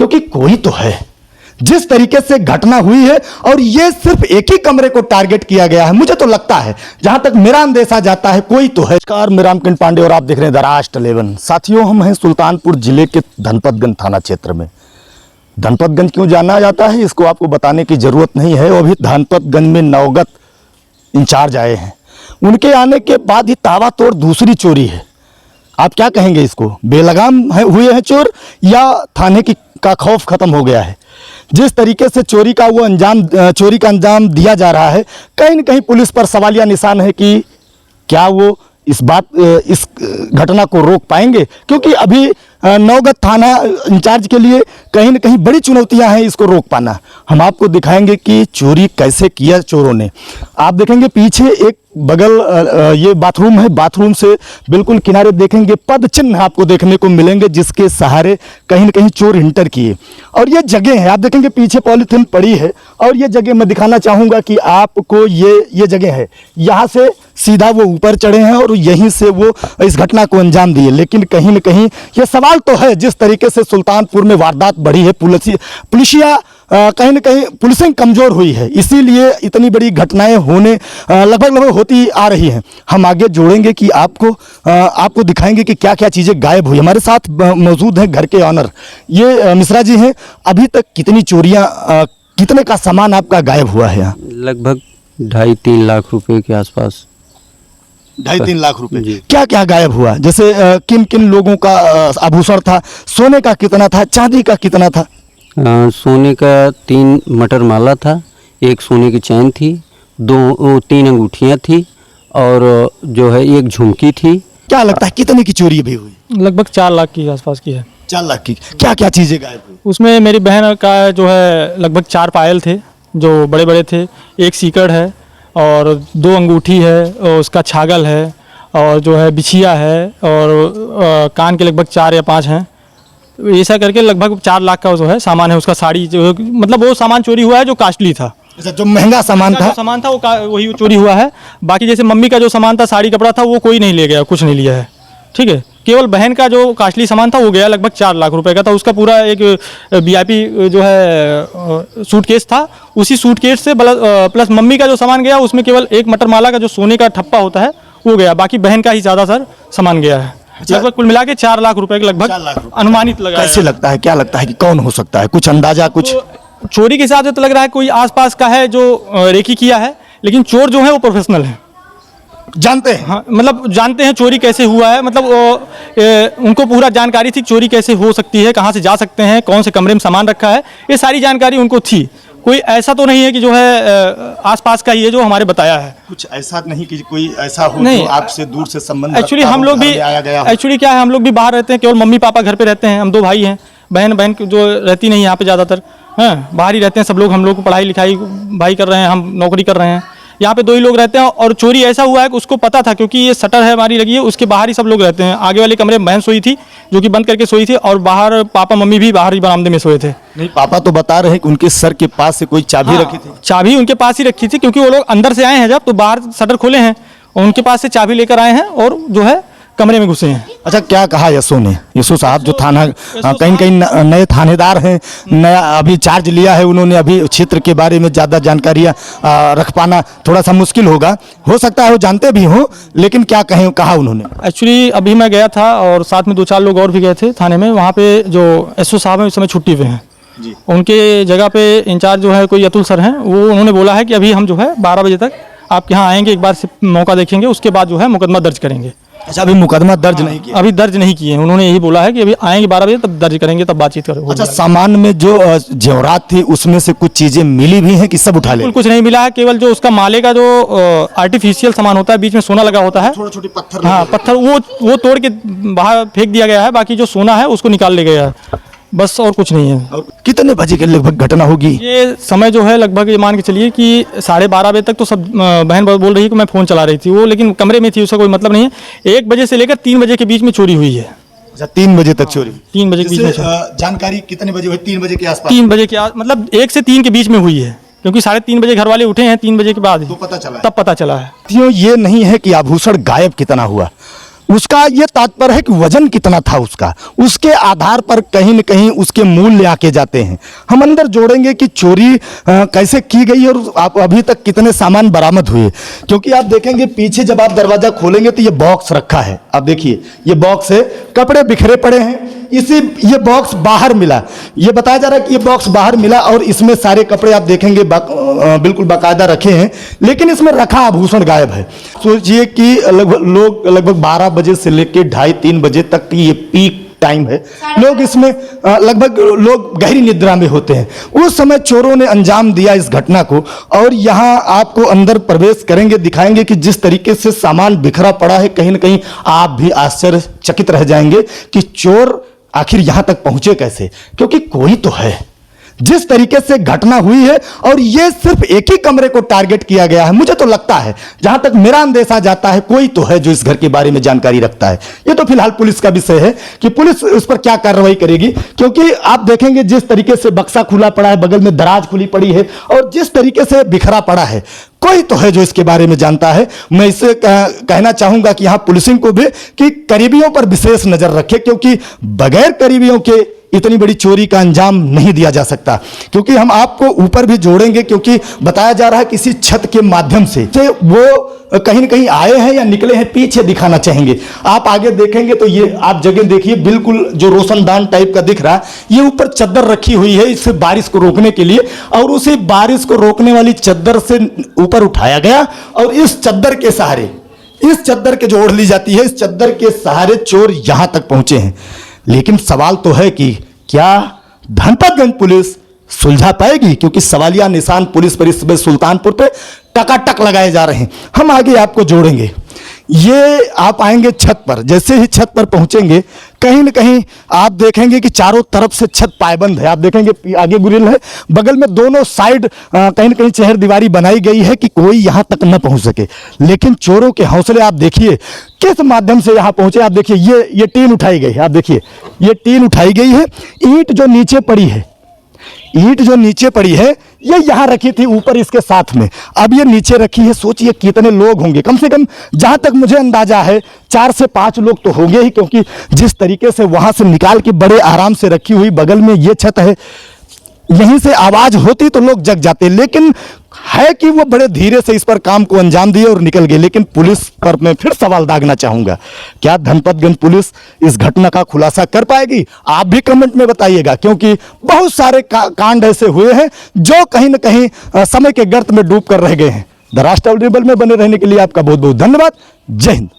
क्योंकि कोई तो है। जिस तरीके से घटना हुई है और ये सिर्फ एक ही कमरे को टारगेट किया गया है, मुझे तो लगता है, जहां तक मेरा अंदेशा जाता है, कोई तो है। नमस्कार, मैं रामकिरण पांडे और आप देख रहे हैं द राष्ट्र 11। साथियों, हम हैं सुल्तानपुर जिले के धनपतगंज थाना क्षेत्र में। धनपतगंज क्यों जाना जाता है इसको आपको बताने की जरूरत नहीं है। अभी धनपतगंज में नवगत इंचार्ज आए हैं, उनके आने के बाद ही ताबड़तोड़ दूसरी चोरी है। आप क्या कहेंगे इसको, बेलगाम हुए हैं चोर या थाने का खौफ खत्म हो गया है? जिस तरीके से चोरी का अंजाम दिया जा रहा है, कहीं न कहीं पुलिस पर सवालिया निशान है कि क्या वो इस घटना को रोक पाएंगे, क्योंकि अभी नवगत थाना इंचार्ज के लिए कहीं न कहीं बड़ी चुनौतियां हैं इसको रोक पाना। हम आपको दिखाएंगे कि चोरी कैसे किया चोरों ने। आप देखेंगे पीछे एक बगल ये बाथरूम है, बाथरूम से बिल्कुल किनारे देखेंगे पद चिन्ह आपको देखने को मिलेंगे, जिसके सहारे कहीं न कहीं चोर इंटर किए। और ये जगह है, आप देखेंगे पीछे पॉलीथीन पड़ी है, और ये जगह मैं दिखाना चाहूँगा कि आपको ये जगह है, यहाँ से सीधा वो ऊपर चढ़े हैं और यहीं से वो इस घटना को अंजाम दिए। लेकिन कहीं न कहीं ये सवाल तो है, जिस तरीके से सुल्तानपुर में वारदात बढ़ी है, पुलिसिया कहीं न कहीं पुलिसिंग कमज़ोर हुई है, इसीलिए इतनी बड़ी घटनाएं होने लगभग होती आ रही हैं। हम आगे जोड़ेंगे कि आपको दिखाएंगे कि क्या क्या चीज़ें गायब हुई। हमारे साथ मौजूद हैं घर के ऑनर, ये मिश्रा जी हैं। अभी तक कितनी चोरियां, कितने का सामान आपका गायब हुआ है यहाँ? लगभग 2.5-3 लाख रुपए के आसपास। 2.5-3 लाख रुपए। क्या क्या गायब हुआ? जैसे किन किन लोगों का आभूषण था? सोने का कितना था, चांदी का कितना था? सोने का 3 मटर माला था, एक सोने की चैन थी, 3 अंगूठियां थी, और जो है एक झुमकी थी। क्या लगता है कितने की चोरी अभी हुई? लगभग 4 लाख के आसपास की है। 4 लाख की। क्या क्या चीज़ें गायब हुई? उसमें मेरी बहन का जो है लगभग 4 पायल थे जो बड़े बड़े थे, एक सीकड़ है और 2 अंगूठी है, और उसका छागल है, और जो है बिछिया है, और कान के लगभग 4 या 5 हैं। ऐसा करके लगभग 4 लाख का जो है सामान है। उसका साड़ी जो मतलब वो सामान चोरी हुआ है जो कॉस्टली था। अच्छा, जो महंगा सामान था वही चोरी हुआ है। बाकी जैसे मम्मी का जो सामान था, साड़ी कपड़ा था, वो कोई नहीं ले गया, कुछ नहीं लिया है। ठीक है, केवल बहन का जो कॉस्टली सामान था वो गया, लगभग 4 लाख रुपए का था। उसका पूरा एक VIP जो है सूटकेस था, उसी सूटकेस से प्लस मम्मी का जो सामान गया उसमें केवल एक मटर माला का जो सोने का ठप्पा होता है वो गया। बाकी बहन का ही ज़्यादा सर सामान गया है। लगभग कुल मिला के 4 लाख रुपए के लगभग अनुमानित लगा। कैसे लगता है, क्या लगता है कि कौन हो सकता है? कुछ अंदाजा? कुछ चोरी के हिसाब से तो लग रहा है कोई आसपास का है जो रेकी किया है, लेकिन चोर जो है वो प्रोफेशनल है, जानते हैं। हाँ, मतलब जानते हैं चोरी कैसे हुआ है, मतलब उनको पूरा जानकारी थी चोरी कैसे हो सकती है, कहाँ से जा सकते हैं, कौन से कमरे में सामान रखा है, ये सारी जानकारी उनको थी। कोई ऐसा तो नहीं है कि जो है आसपास का ही है जो हमारे बताया है। कुछ ऐसा नहीं कि कोई ऐसा हो नहीं, जो आपसे दूर से संबंध एक्चुअली हम लोग भी एक्चुअली क्या है, हम लोग भी बाहर रहते हैं, केवल मम्मी पापा घर पे रहते हैं। हम 2 भाई हैं, बहन जो रहती नहीं यहाँ पे ज़्यादातर, हाँ बाहर ही रहते हैं सब लोग। हम लोग को पढ़ाई लिखाई भाई कर रहे हैं, हम नौकरी कर रहे हैं, यहाँ पे 2 ही लोग रहते हैं। और चोरी ऐसा हुआ है कि उसको पता था, क्योंकि ये शटर है हमारी लगी है, उसके बाहर ही सब लोग रहते हैं। आगे वाले कमरे में बहन सोई थी जो कि बंद करके सोई थी, और बाहर पापा मम्मी भी बाहर ही बरामदे में सोए थे। नहीं, पापा तो बता रहे हैं कि उनके सर के पास से कोई चाबी रखी थी। चाबी उनके पास ही रखी थी, क्योंकि वो लोग अंदर से आए हैं जब, तो बाहर शटर खोले हैं और उनके पास से चाबी लेकर आए हैं और जो है कमरे में घुसे हैं। अच्छा, क्या कहा यशो साहब जो थाना कहीं कहीं नए थानेदार हैं, नया अभी चार्ज लिया है उन्होंने, अभी क्षेत्र के बारे में ज़्यादा जानकारियाँ रख पाना थोड़ा सा मुश्किल हो सकता है वो जानते भी हों, लेकिन क्या कहा उन्होंने? एक्चुअली अभी मैं गया था और साथ में 2-4 लोग और भी गए थे थाने में। वहाँ पे जो SO साहब हैं उस समय छुट्टी पे हैं जी। उनके जगह पे इंचार्ज जो है कोई अतुल सर हैं, वो उन्होंने बोला है कि अभी हम जो है 12 बजे तक आपके यहाँ आएंगे, एक बार से मौका देखेंगे, उसके बाद जो है मुकदमा दर्ज करेंगे। अच्छा, अभी मुकदमा दर्ज नहीं किया? अभी दर्ज नहीं किए हैं, उन्होंने यही बोला है कि अभी आएंगे 12 बजे तब दर्ज करेंगे, तब बातचीत करेंगे। अच्छा, सामान में जो जेवरात थी उसमें से कुछ चीजें मिली भी हैं कि सब उठा ले? कुछ नहीं मिला है, केवल जो उसका माले का जो आर्टिफिशियल सामान होता है, बीच में सोना लगा होता है, छोटे छोटे पत्थर, हाँ पत्थर, वो तोड़ के बाहर फेंक दिया गया है। बाकी जो सोना है उसको निकाल ले गया है, बस और कुछ नहीं है। और कितने बजे के लगभग घटना होगी? ये समय जो है लगभग ये मान के चलिए कि 12:30 बजे तक तो सब बहन बोल रही है कि मैं फ़ोन चला रही थी, वो लेकिन कमरे में थी, उसका कोई मतलब नहीं है। 1 बजे से लेकर 3 बजे के बीच में चोरी हुई है। अच्छा, 3 बजे तक चोरी? 3 बजे के बीच में। जानकारी कितने बजे हुई? 3 बजे के आसपास? 3 बजे के मतलब 1 से 3 के बीच में हुई है, क्योंकि 3:30 बजे घर वाले उठे हैं, 3 बजे के बाद तो पता चला, तब पता चला है। ये नहीं है कि आभूषण गायब कितना हुआ, उसका ये तात्पर्य है कि वजन कितना था उसका, उसके आधार पर कहीं न कहीं उसके मूल्य आके जाते हैं। हम अंदर जोड़ेंगे कि चोरी कैसे की गई और आप अभी तक कितने सामान बरामद हुए, क्योंकि आप देखेंगे पीछे जब आप दरवाजा खोलेंगे तो ये बॉक्स रखा है, आप देखिए ये बॉक्स है, कपड़े बिखरे पड़े हैं, ये बॉक्स बाहर मिला, ये बताया जा रहा है कि ये बॉक्स बाहर मिला और इसमें सारे कपड़े आप देखेंगे बिल्कुल बाकायदा रखे हैं, लेकिन इसमें रखा आभूषण गायब है। सोचिए कि लगभग 12 बजे से लेकर 2:30-3 बजे तक ये पीक टाइम है, लोग इसमें लगभग लोग गहरी निद्रा में होते हैं। उस समय चोरों ने अंजाम दिया इस घटना को, और यहाँ आपको अंदर प्रवेश करेंगे, दिखाएंगे कि जिस तरीके से सामान बिखरा पड़ा है, कहीं ना कहीं आप भी आश्चर्यचकित रह जाएंगे कि चोर आखिर यहां तक पहुंचे कैसे, क्योंकि कोई तो है। जिस तरीके से घटना हुई है, और ये सिर्फ एक ही कमरे को टारगेट किया गया है, मुझे तो लगता है, जहां तक मेरा अंदेशा जाता है, कोई तो है जो इस घर के बारे में जानकारी रखता है। ये तो फिलहाल पुलिस का विषय है कि पुलिस उस पर क्या कार्रवाई करेगी, क्योंकि आप देखेंगे जिस तरीके से बक्सा खुला पड़ा है, बगल में दराज खुली पड़ी है, और जिस तरीके से बिखरा पड़ा है, कोई तो है जो इसके बारे में जानता है। मैं इसे कहना चाहूंगा कि यहां पुलिसिंग को भी कि करीबियों पर विशेष नजर रखे, क्योंकि बगैर करीबियों के इतनी बड़ी चोरी का अंजाम नहीं दिया जा सकता। क्योंकि हम आपको ऊपर भी जोड़ेंगे, क्योंकि बताया जा रहा है किसी छत के माध्यम से वो कहीं न कहीं आए हैं या निकले हैं, पीछे दिखाना चाहेंगे। आप आगे देखेंगे तो ये आप जगह देखिए, बिल्कुल जो रोशनदान टाइप का दिख रहा है, ये ऊपर चद्दर रखी हुई है इससे बारिश को रोकने के लिए, और उसी बारिश को रोकने वाली चद्दर से ऊपर उठाया गया, और इस चद्दर के सहारे, इस चद्दर के जो ओढ़ ली जाती है, इस चद्दर के सहारे चोर यहां तक पहुंचे हैं। लेकिन सवाल तो है कि क्या धनपतगंज पुलिस सुलझा पाएगी, क्योंकि सवालिया निशान पुलिस पर इस समय सुल्तानपुर पे टकाटक लगाए जा रहे हैं। हम आगे आपको जोड़ेंगे। ये आप आएंगे छत पर, जैसे ही छत पर पहुंचेंगे, कहीं न कहीं आप देखेंगे कि चारों तरफ से छत पायबंद है। आप देखेंगे आगे ग्रिल है, बगल में दोनों साइड कहीं न कहीं चहर दीवारी बनाई गई है कि कोई यहां तक न पहुंच सके। लेकिन चोरों के हौसले आप देखिए किस माध्यम से यहां पहुंचे। आप देखिए ये टीन उठाई गई है, आप देखिए ये टीन उठाई गई है, ईंट जो नीचे पड़ी है, ईंट जो नीचे पड़ी है ये यहां रखी थी ऊपर इसके साथ में, अब ये नीचे रखी है। सोचिए कितने लोग होंगे, कम से कम जहां तक मुझे अंदाजा है 4 से 5 लोग तो होंगे ही, क्योंकि जिस तरीके से वहां से निकाल के बड़े आराम से रखी हुई, बगल में ये छत है, यहीं से आवाज होती तो लोग जग जाते। लेकिन है कि वो बड़े धीरे से इस पर काम को अंजाम दिए और निकल गए। लेकिन पुलिस पर मैं फिर सवाल दागना चाहूंगा, क्या धनपतगंज पुलिस इस घटना का खुलासा कर पाएगी? आप भी कमेंट में बताइएगा, क्योंकि बहुत सारे कांड ऐसे हुए हैं जो कहीं ना कहीं समय के गर्त में डूब कर रह गए हैं। द राष्ट्र में बने रहने के लिए आपका बहुत बहुत धन्यवाद। जय हिंद।